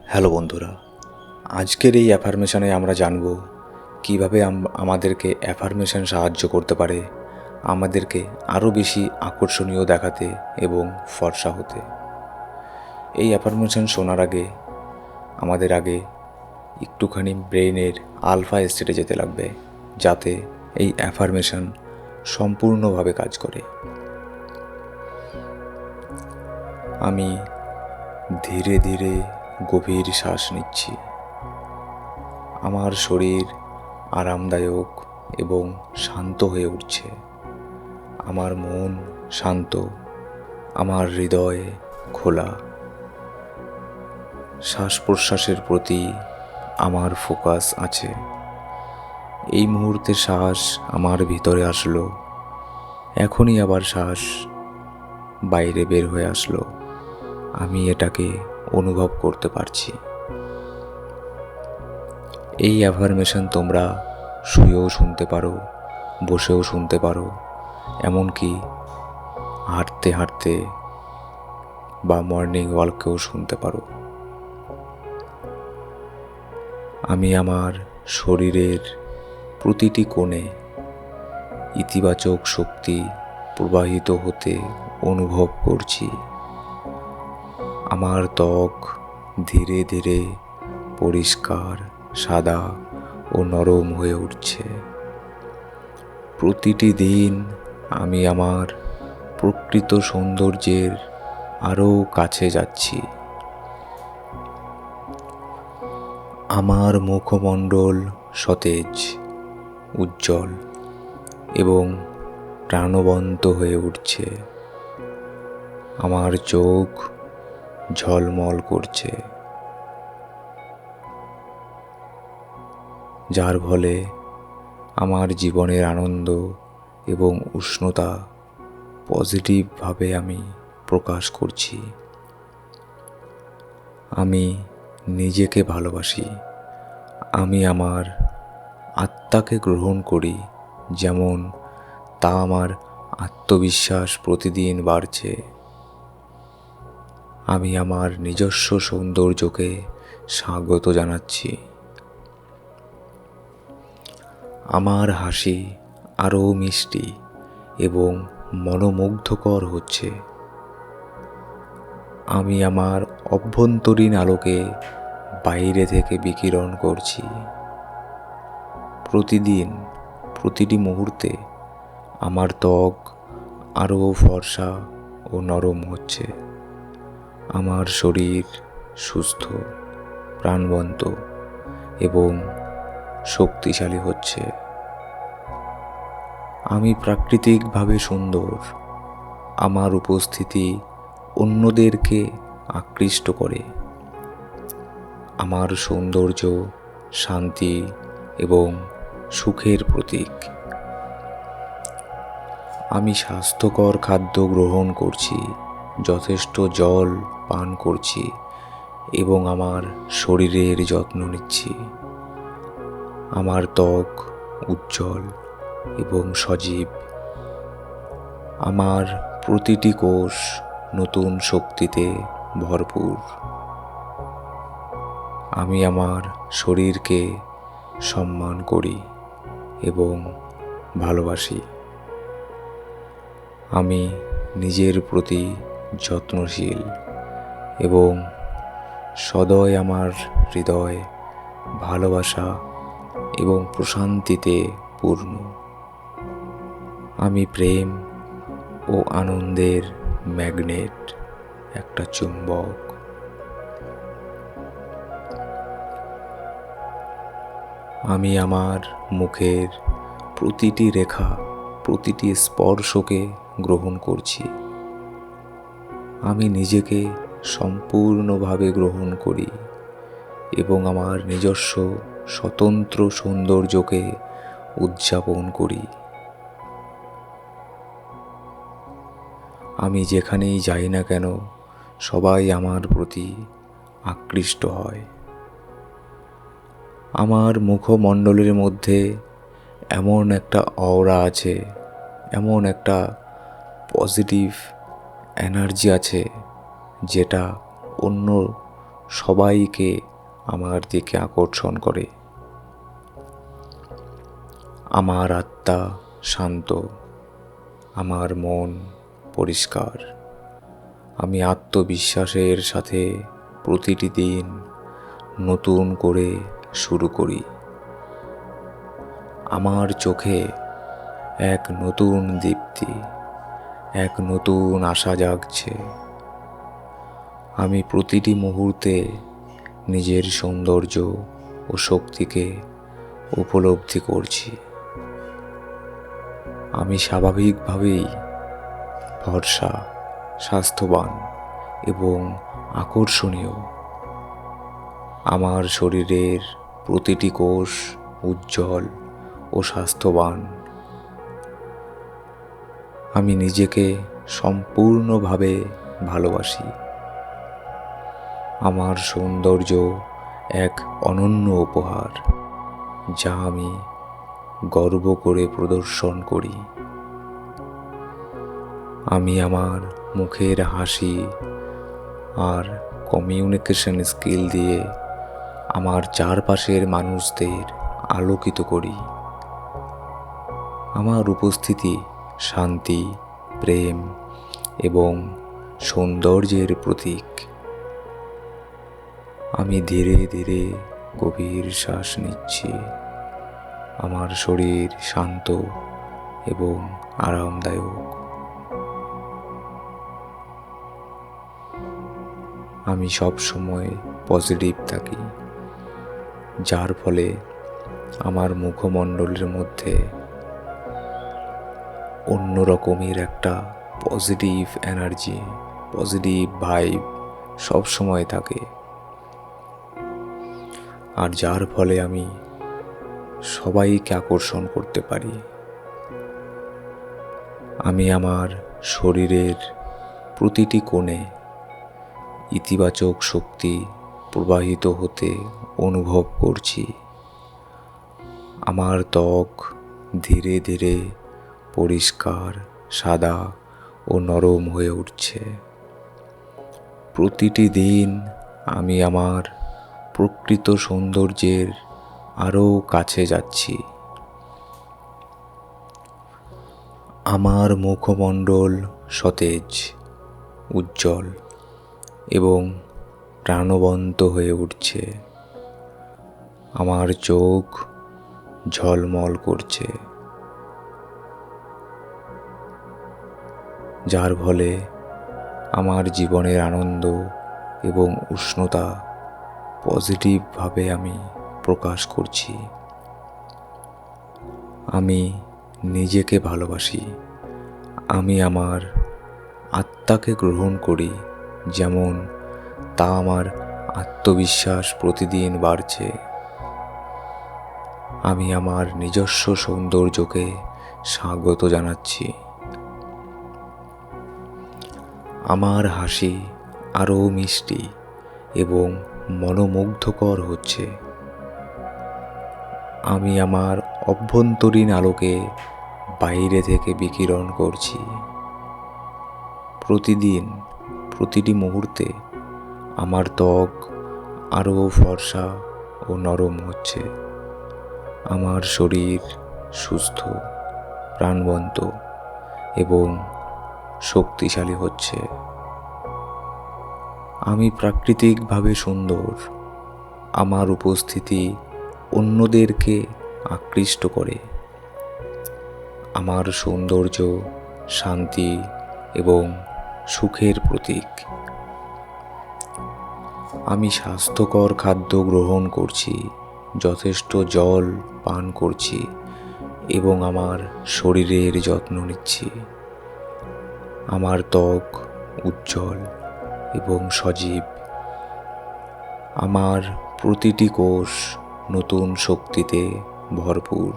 Hello বন্ধুরা, আজকের এই অ্যাফার্মেশনে আমরা জানব কিভাবে আমাদেরকে অ্যাফার্মেশন সাহায্য করতে পারে আমাদেরকে আরও বেশি আকর্ষণীয় দেখাতে এবং ফর্সা হতে। এই অ্যাফার্মেশন শোনার আগে আমাদের একটুখানি ব্রেইনের আলফা স্টেটে যেতে লাগবে, যাতে এই অ্যাফার্মেশন সম্পূর্ণভাবে কাজ করে। আমি ধীরে ধীরে গভীর শ্বাস নিচ্ছি। আমার শরীর আরামদায়ক এবং শান্ত হয়ে উঠছে। আমার মন শান্ত, আমার হৃদয় খোলা। শ্বাস প্রশ্বাসের প্রতি আমার ফোকাস আছে। এই মুহূর্তে শ্বাস আমার ভিতরে আসলো, এখনই আবার শ্বাস বাইরে বের হয়ে আসলো। আমি এটাকে অনুভব করতে পারছি। এই অ্যাফার্মেশন তোমরা শুয়েও শুনতে পারো, বসেও শুনতে পারো, এমনকি হাঁটতে হাঁটতে বা মর্নিং ওয়াকেও শুনতে পারো। আমি আমার শরীরের প্রতিটি কোণে ইতিবাচক শক্তি প্রবাহিত হতে অনুভব করছি। আমার ত্বক ধীরে ধীরে পরিষ্কার, সাদা ও নরম হয়ে উঠছে। প্রতিটি দিন আমি আমার প্রকৃত সৌন্দর্যের আরও কাছে যাচ্ছি। আমার মুখমণ্ডল সতেজ, উজ্জ্বল এবং প্রাণবন্ত হয়ে উঠছে। আমার চোখ ঝলমল করছে, যার ফলে আমার জীবনের আনন্দ এবং উষ্ণতা পজিটিভভাবে আমি প্রকাশ করছি। আমি নিজেকে ভালোবাসি। আমি আমার আত্মাকে গ্রহণ করি যেমন তা। আমার আত্মবিশ্বাস প্রতিদিন বাড়ছে। আমি আমার নিজস্ব সৌন্দর্যকে স্বাগত জানাচ্ছি। আমার হাসি আরও মিষ্টি এবং মনোমুগ্ধকর হচ্ছে। আমি আমার অভ্যন্তরীণ আলোকে বাইরে থেকে বিকিরণ করছি। প্রতিদিন, প্রতিটি মুহূর্তে আমার ত্বক আরও ফর্সা ও নরম হচ্ছে। আমার শরীর সুস্থ, প্রাণবন্ত এবং শক্তিশালী হচ্ছে। আমি প্রাকৃতিকভাবে সুন্দর। আমার উপস্থিতি অন্যদেরকে আকৃষ্ট করে। আমার সৌন্দর্য শান্তি এবং সুখের প্রতীক। আমি স্বাস্থ্যকর খাদ্য গ্রহণ করছি, যথেষ্ট জল পান করছি এবং আমার শরীরের যত্ন নিচ্ছি। আমার ত্বক উজ্জ্বল এবং সজীব। আমার প্রতিটি কোষ নতুন শক্তিতে ভরপুর। আমি আমার শরীরকে সম্মান করি এবং ভালোবাসি। আমি নিজের প্রতি যত্নশীল এবং সদয়। আমার হৃদয় ভালোবাসা এবং প্রশান্তিতে পূর্ণ। আমি প্রেম ও আনন্দের ম্যাগনেট, একটা চুম্বক। আমি আমার মুখের প্রতিটি রেখা, প্রতিটি স্পর্শকে গ্রহণ করছি। আমি নিজেকে সম্পূর্ণভাবে গ্রহণ করি এবং আমার নিজস্ব স্বতন্ত্র সৌন্দর্যকে উদযাপন করি। আমি যেখানেই যাই না কেন, সবাই আমার প্রতি আকৃষ্ট হয়। আমার মুখমণ্ডলের মধ্যে এমন একটা অরা আছে, এমন একটা পজিটিভ এনার্জি আছে, যেটা অন্য সবাইকে আমার দিকে আকর্ষণ করে। আমার আত্মা শান্ত, আমার মন পরিষ্কার। আমি আত্মবিশ্বাসের সাথে প্রতিটি দিন নতুন করে শুরু করি। আমার চোখে এক নতুন দীপ্তি, এক নতুন আশা জাগছে। আমি প্রতিটি মুহূর্তে নিজের সৌন্দর্য ও শক্তিকে উপলব্ধি করছি। আমি স্বাভাবিকভাবেই ফর্সা, স্বাস্থ্যবান এবং আকর্ষণীয়। আমার শরীরের প্রতিটি কোষ উজ্জ্বল ও স্বাস্থ্যবান। আমি নিজেকে সম্পূর্ণভাবে ভালোবাসি। আমার সৌন্দর্য এক অনন্য উপহার, যা আমি গর্ব করে প্রদর্শন করি। আমি আমার মুখের হাসি আর কমিউনিকেশন স্কিল দিয়ে আমার চারপাশের মানুষদের আলোকিত করি। আমার উপস্থিতি শান্তি, প্রেম এবং সৌন্দর্যের প্রতীক। আমি ধীরে ধীরে গভীর শ্বাস নিচ্ছি। আমার শরীর শান্ত এবং আরামদায়ক। আমি সব সময় পজিটিভ থাকি, যার ফলে আমার মুখমণ্ডলের মধ্যে অন্য রকমের একটা পজিটিভ এনার্জি, পজিটিভ ভাইব সব সময় থাকে। আর যার ফলে আমি সবাইকে আকর্ষণ করতে পারি। আমি আমার শরীরের প্রতিটি কোণে ইতিবাচক শক্তি প্রবাহিত হতে অনুভব করছি। আমার ত্বক ধীরে ধীরে পরিষ্কার, সাদা ও নরম হয়ে উঠছে। প্রতিটি দিন আমি আমার প্রকৃত সৌন্দর্যের আরও কাছে যাচ্ছি। আমার মুখমণ্ডল সতেজ, উজ্জ্বল এবং প্রাণবন্ত হয়ে উঠছে। আমার চোখ ঝলমল করছে, যার ফলে আমার জীবনের আনন্দ এবং উষ্ণতা পজিটিভভাবে আমি প্রকাশ করছি। আমি নিজেকে ভালোবাসি। আমি আমার আত্মাকে গ্রহণ করি যেমন তা। আমার আত্মবিশ্বাস প্রতিদিন বাড়ছে। আমি আমার নিজস্ব সৌন্দর্যকে স্বাগত জানাচ্ছি। আমার হাসি আরও মিষ্টি এবং মনোমুগ্ধকর হচ্ছে। আমি আমার অভ্যন্তরীণ আলোকে বাইরে থেকে বিকিরণ করছি। প্রতিদিন, প্রতিটি মুহূর্তে আমার ত্বক আরও ফর্সা ও নরম হচ্ছে। আমার শরীর সুস্থ, প্রাণবন্ত এবং শক্তিশালী হচ্ছে। আমি প্রাকৃতিকভাবে সুন্দর। আমার উপস্থিতি অন্যদেরকে আকৃষ্ট করে। আমার সৌন্দর্য শান্তি এবং সুখের প্রতীক। আমি স্বাস্থ্যকর খাদ্য গ্রহণ করছি, যথেষ্ট জল পান করছি এবং আমার শরীরের যত্ন নিচ্ছি। আমার ত্বক উজ্জ্বল এবং সজীব। আমার প্রতিটি কোষ নতুন শক্তিতে ভরপুর।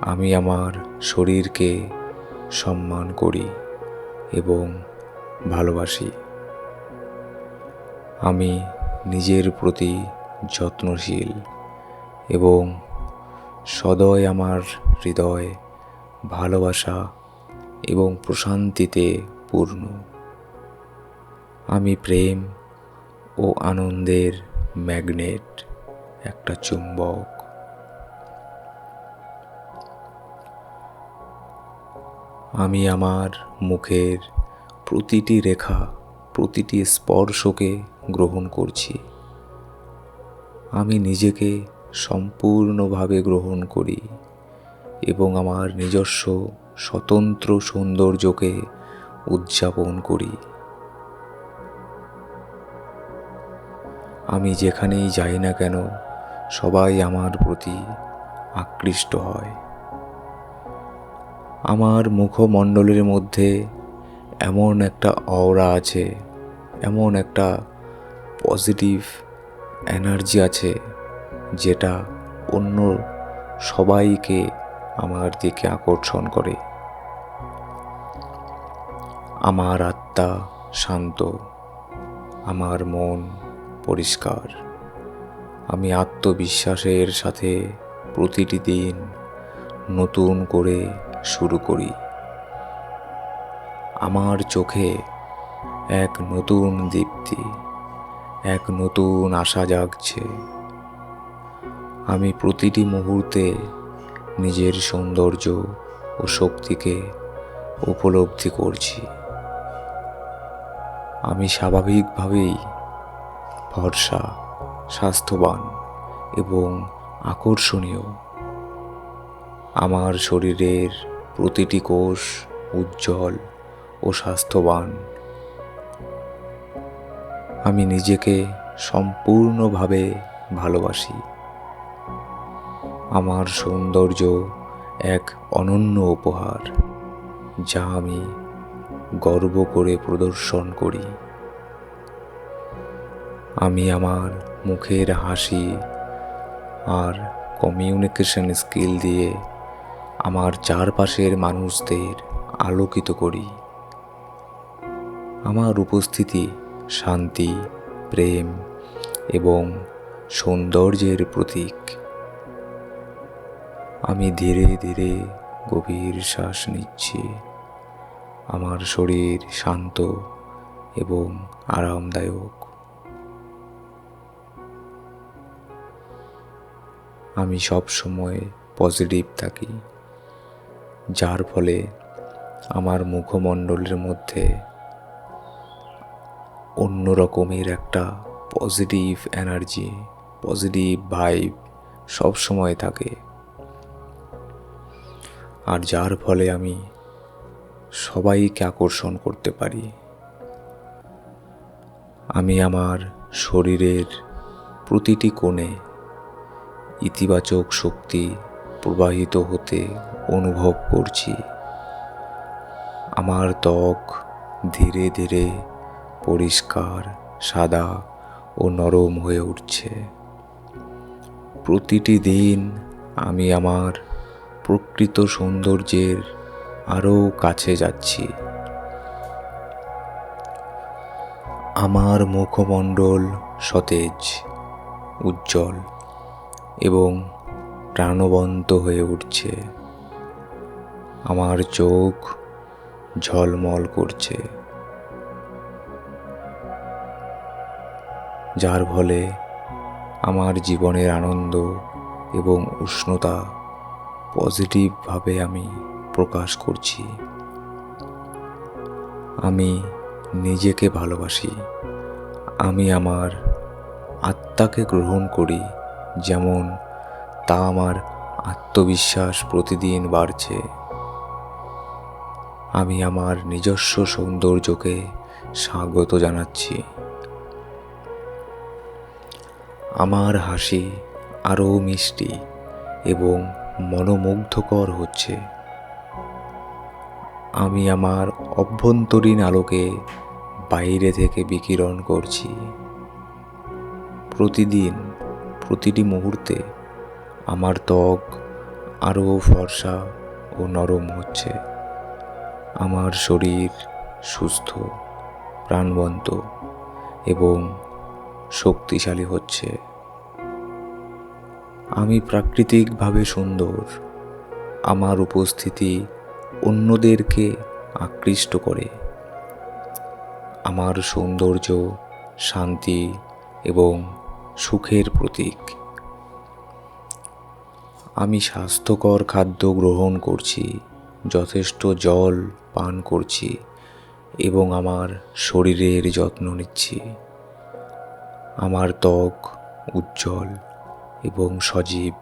আমি আমার শরীরকে সম্মান করি এবং ভালোবাসি। আমি নিজের প্রতি যত্নশীল এবং সদয়। আমার হৃদয় ভালোবাসা এবং প্রশান্তিতে পূর্ণ। আমি প্রেম ও আনন্দের ম্যাগনেট, একটা চুম্বক। আমি আমার মুখের প্রতিটি রেখা, প্রতিটি স্পর্শকে গ্রহণ করছি। আমি নিজেকে সম্পূর্ণভাবে গ্রহণ করি এবং আমার নিজস্ব স্বতন্ত্র সৌন্দর্যকে উদযাপন করি। আমি যেখানেই যাই না কেন, সবাই আমার প্রতি আকৃষ্ট হয়। আমার মুখমণ্ডলের মধ্যে এমন একটা অরা আছে, এমন একটা পজিটিভ এনার্জি আছে, যেটা অন্য সবাইকে আমার দিকে আকর্ষণ করে। আমার আত্মা শান্ত, আমার মন পরিষ্কার। আমি আত্মবিশ্বাসের সাথে প্রতিটি দিন নতুন করে শুরু করি। আমার চোখে এক নতুন দীপ্তি, এক নতুন আশা জাগছে। আমি প্রতিটি মুহূর্তে নিজের সৌন্দর্য ও শক্তিকে উপলব্ধি করছি। আমি স্বাভাবিকভাবেই ফর্সা, স্বাস্থ্যবান এবং আকর্ষণীয়। আমার শরীরের প্রতিটি কোষ উজ্জ্বল ও স্বাস্থ্যবান। আমি নিজেকে সম্পূর্ণভাবে ভালোবাসি। আমার সৌন্দর্য এক অনন্য উপহার, যা আমি গর্ব করে প্রদর্শন করি। আমি আমার মুখের হাসি আর কমিউনিকেশন স্কিল দিয়ে আমার চারপাশের মানুষদের আলোকিত করি। আমার উপস্থিতি শান্তি, প্রেম এবং সৌন্দর্যের প্রতীক। আমি ধীরে ধীরে গভীর শ্বাস নিচ্ছি। আমার শরীর শান্ত এবং আরামদায়ক। আমি সবসময় পজিটিভ থাকি, যার ফলে আমার মুখমণ্ডলের মধ্যে অন্য রকমের একটা পজিটিভ এনার্জি, পজিটিভ ভাইব সবসময় থাকে। আর যার ফলে আমি সবাইকে আকর্ষণ করতে পারি। আমি আমার শরীরের প্রতিটি কোণে ইতিবাচক শক্তি প্রবাহিত হতে অনুভব করছি। আমার ত্বক ধীরে ধীরে পরিষ্কার, সাদা ও নরম হয়ে উঠছে। প্রতিটি দিন আমি আমার প্রকৃত সৌন্দর্যের আরও কাছে যাচ্ছি। আমার মুখমণ্ডল সতেজ, উজ্জ্বল এবং প্রাণবন্ত হয়ে উঠছে। আমার চোখ ঝলমল করছে, যার ফলে আমার জীবনের আনন্দ এবং উষ্ণতা পজিটিভভাবে আমি প্রকাশ করছি। আমি নিজেকে ভালোবাসি। আমি আমার আত্মাকে গ্রহণ করি, যেমন তা আমার আত্মবিশ্বাস প্রতিদিন বাড়ছে। আমি আমার নিজস্ব সৌন্দর্যকে স্বাগত জানাচ্ছি। আমার হাসি আরও মিষ্টি এবং মনোমুগ্ধকর হচ্ছে। আমি আমার অভ্যন্তরীণ আলোকে বাইরে থেকে বিকিরণ করছি। প্রতিদিন, প্রতিটি মুহূর্তে আমার ত্বক আরও ফর্সা ও নরম হচ্ছে। আমার শরীর সুস্থ, প্রাণবন্ত এবং শক্তিশালী হচ্ছে। আমি প্রাকৃতিকভাবে সুন্দর। আমার উপস্থিতি অন্যদেরকে আকৃষ্ট করে। আমার সৌন্দর্য শান্তি এবং সুখের প্রতীক। আমি স্বাস্থ্যকর খাদ্য গ্রহণ করছি, যথেষ্ট জল পান করছি এবং আমার শরীরের যত্ন নিচ্ছি। আমার ত্বক উজ্জ্বল এবং সজীব।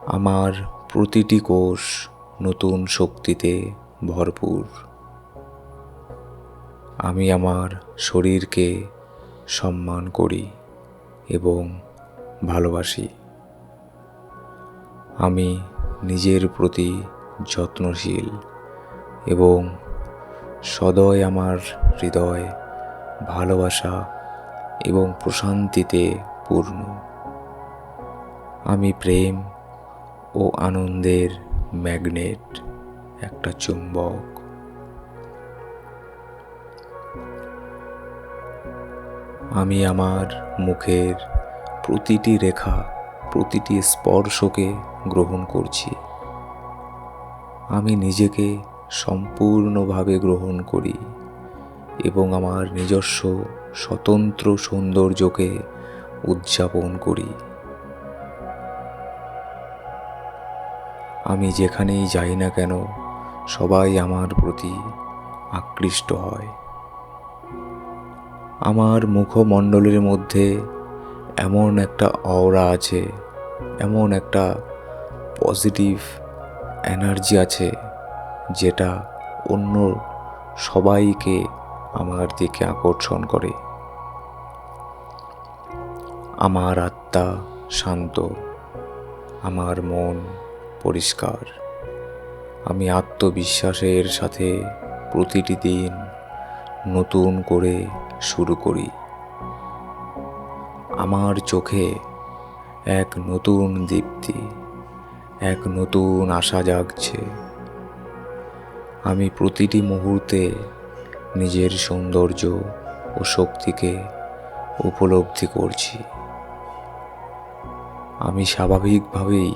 আমার প্রতিটি কোষ নতুন শক্তিতে ভরপুর। আমি আমার শরীরকে সম্মান করি এবং ভালোবাসি। আমি নিজের প্রতি যত্নশীল এবং সদয় আমার হৃদয় ভালোবাসা এবং প্রশান্তিতে পূর্ণ। আমি প্রেম ও আনন্দের ম্যাগনেট, একটা চুম্বক। আমি আমার মুখের প্রতিটি রেখা, প্রতিটি স্পর্শকে গ্রহণ করছি। আমি নিজেকে সম্পূর্ণভাবে গ্রহণ করি এবং আমার নিজস্ব স্বতন্ত্র সৌন্দর্যকে উদযাপন করি। আমি যেখানেই যাই না কেন, সবাই আমার প্রতি আকৃষ্ট হয়। আমার মুখমণ্ডলের মধ্যে এমন একটা অরা আছে, এমন একটা পজিটিভ এনার্জি আছে, যেটা অন্য সবাইকে আমার দিকে আকর্ষণ করে। আমার আত্মা শান্ত, আমার মন পরিষ্কার। আমি আত্মবিশ্বাসের সাথে প্রতিটি দিন নতুন করে শুরু করি। আমার চোখে এক নতুন দীপ্তি, এক নতুন আশা জাগছে। আমি প্রতিটি মুহূর্তে নিজের সৌন্দর্য ও শক্তিকে উপলব্ধি করছি। আমি স্বাভাবিকভাবেই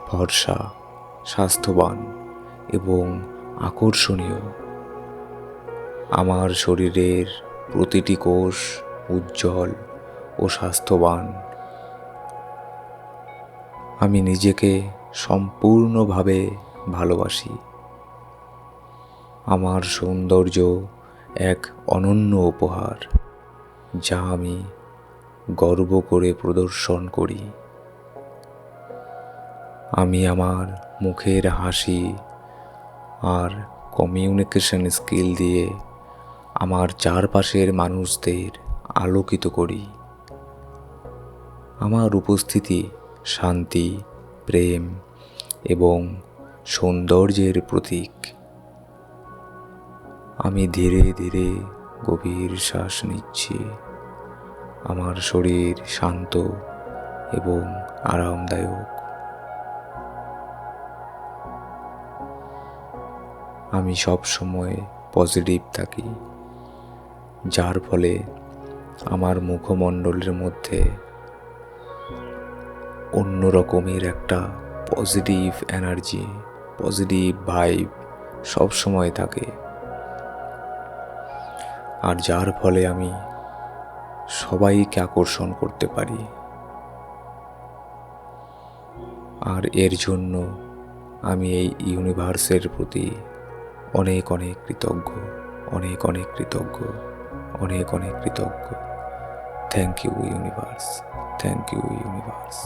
ফর্সা, স্বাস্থ্যবান এবং আকর্ষণীয়। আমার শরীরের প্রতিটি কোষ উজ্জ্বল ও স্বাস্থ্যবান। আমি নিজেকে সম্পূর্ণভাবে ভালোবাসি। আমার সৌন্দর্য এক অনন্য উপহার, যা আমি গর্ব করে প্রদর্শন করি। আমি আমার মুখের হাসি আর কমিউনিকেশন স্কিল দিয়ে আমার চারপাশের মানুষদের আলোকিত করি। আমার উপস্থিতি শান্তি, প্রেম এবং সৌন্দর্যের প্রতীক। আমি ধীরে ধীরে গভীর শ্বাস নিচ্ছি। আমার শরীর শান্ত এবং আরামদায়ক। আমি সব সময় পজিটিভ থাকি, যার ফলে আমার মুখমণ্ডলের মধ্যে অন্য রকমের একটা পজিটিভ এনার্জি, পজিটিভ ভাইব সব সময় থাকে। আর যার ফলে আমি সবাইকে আকর্ষণ করতে পারি। আর এর জন্য আমি এই ইউনিভার্সের প্রতি অনেক অনেক কৃতজ্ঞ, অনেক অনেক কৃতজ্ঞ, অনেক অনেক কৃতজ্ঞ। Thank you universe, thank you universe.